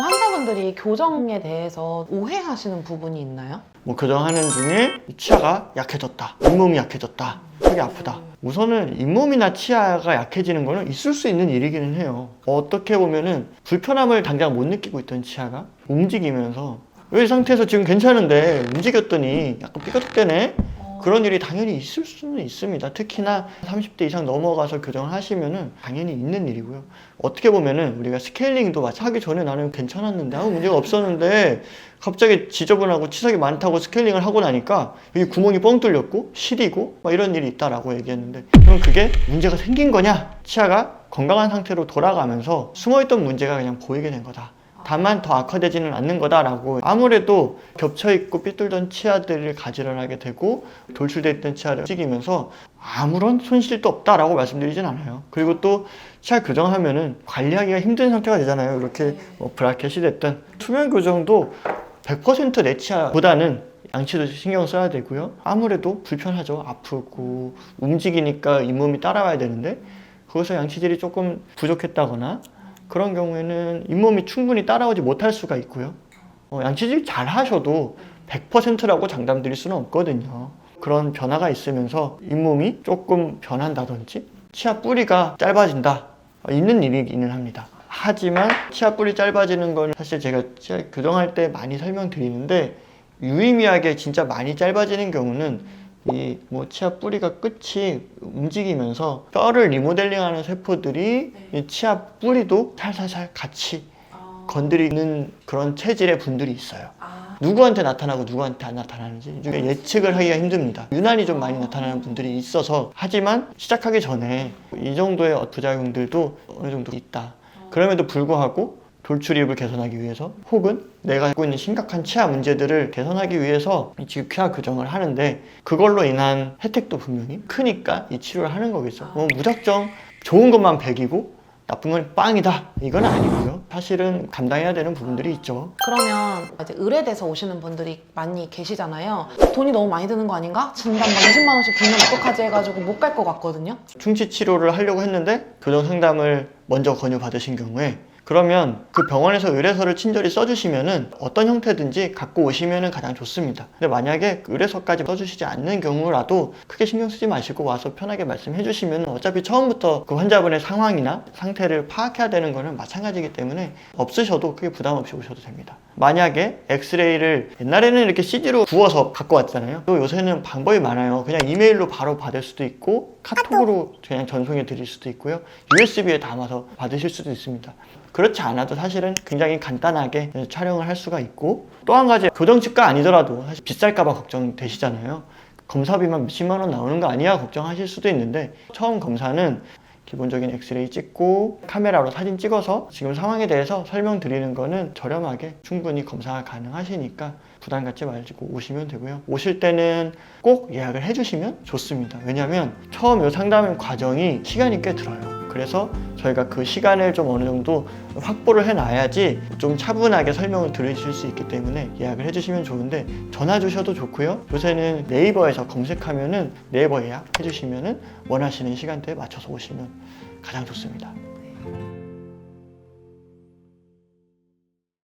환자분들이 교정에 대해서 오해하시는 부분이 있나요? 뭐 교정하는 중에 치아가 약해졌다, 잇몸이 약해졌다, 속이 아프다. 우선은 잇몸이나 치아가 약해지는 거는 있을 수 있는 일이기는 해요. 어떻게 보면은 불편함을 당장 못 느끼고 있던 치아가 움직이면서 이 상태에서 지금 괜찮은데 움직였더니 약간 삐걱대네? 그런 일이 당연히 있을 수는 있습니다. 특히나 30대 이상 넘어가서 교정을 하시면은 당연히 있는 일이고요. 어떻게 보면은 우리가 스케일링도 하기 전에 나는 괜찮았는데 아무 문제가 없었는데 갑자기 지저분하고 치석이 많다고 스케일링을 하고 나니까 여기 구멍이 뻥 뚫렸고 시리고 막 이런 일이 있다라고 얘기했는데, 그럼 그게 문제가 생긴 거냐? 치아가 건강한 상태로 돌아가면서 숨어있던 문제가 그냥 보이게 된 거다. 다만 더 악화되지는 않는 거다라고. 아무래도 겹쳐있고 삐뚤던 치아들을 가지런하게 되고 돌출되어 있던 치아를 움직이면서 아무런 손실도 없다라고 말씀드리진 않아요. 그리고 또 치아 교정하면은 관리하기가 힘든 상태가 되잖아요. 이렇게 뭐 브라켓이 됐든. 투명 교정도 100% 내 치아보다는 양치도 신경 써야 되고요. 아무래도 불편하죠. 아프고 움직이니까 잇몸이 따라와야 되는데 거기서 양치질이 조금 부족했다거나 그런 경우에는 잇몸이 충분히 따라오지 못할 수가 있고요. 양치질 잘 하셔도 100%라고 장담 드릴 수는 없거든요. 그런 변화가 있으면서 잇몸이 조금 변한다든지 치아 뿌리가 짧아진다, 있는 일이기는 합니다. 하지만 치아 뿌리 짧아지는 건 사실 제가 치아 교정할 때 많이 설명드리는데, 유의미하게 진짜 많이 짧아지는 경우는 이 치아 뿌리가 끝이 움직이면서 뼈를 리모델링하는 세포들이 이 치아 뿌리도 살살살 같이 건드리는 그런 체질의 분들이 있어요. 누구한테 나타나고 누구한테 안 나타나는지 이게 예측을 하기가 힘듭니다. 유난히 좀 많이 나타나는 분들이 있어서. 하지만 시작하기 전에 이 정도의 부작용들도 어느 정도 있다. 그럼에도 불구하고 돌출입을 개선하기 위해서 혹은 내가 갖고 있는 심각한 치아 문제들을 개선하기 위해서 지금 치아 교정을 하는데, 그걸로 인한 혜택도 분명히 크니까 이 치료를 하는 거겠죠. 무작정 좋은 것만 100이고 나쁜 건 빵이다, 이건 아니고요. 사실은 감당해야 되는 부분들이 있죠. 그러면 이제 의뢰돼서 오시는 분들이 많이 계시잖아요. 돈이 너무 많이 드는 거 아닌가? 진단 막 20만 원씩 들면 어떡하지 해가지고 못 갈 것 같거든요. 충치 치료를 하려고 했는데 교정 상담을 먼저 권유받으신 경우에, 그러면 그 병원에서 의뢰서를 친절히 써주시면은 어떤 형태든지 갖고 오시면은 가장 좋습니다. 근데 만약에 의뢰서까지 써주시지 않는 경우라도 크게 신경 쓰지 마시고 와서 편하게 말씀해 주시면 어차피 처음부터 그 환자분의 상황이나 상태를 파악해야 되는 거는 마찬가지이기 때문에 없으셔도 크게 부담 없이 오셔도 됩니다. 만약에 엑스레이를 옛날에는 이렇게 CG로 구워서 갖고 왔잖아요. 또 요새는 방법이 많아요. 그냥 이메일로 바로 받을 수도 있고 카톡으로 그냥 전송해 드릴 수도 있고요. USB에 담아서 받으실 수도 있습니다. 그렇지 않아도 사실은 굉장히 간단하게 촬영을 할 수가 있고, 또 한 가지, 교정치과 아니더라도 사실 비쌀까봐 걱정되시잖아요. 검사비만 몇십만 원 나오는 거 아니야 걱정하실 수도 있는데, 처음 검사는 기본적인 엑스레이 찍고 카메라로 사진 찍어서 지금 상황에 대해서 설명드리는 거는 저렴하게 충분히 검사가 가능하시니까 부담 갖지 마시고 오시면 되고요. 오실 때는 꼭 예약을 해주시면 좋습니다. 왜냐하면 처음 이 상담 과정이 시간이 꽤 들어요. 그래서 저희가 그 시간을 좀 어느 정도 확보를 해놔야지 좀 차분하게 설명을 들으실 수 있기 때문에 예약을 해주시면 좋은데, 전화 주셔도 좋고요. 요새는 네이버에서 검색하면은 네이버 예약 해주시면은 원하시는 시간대에 맞춰서 오시면 가장 좋습니다.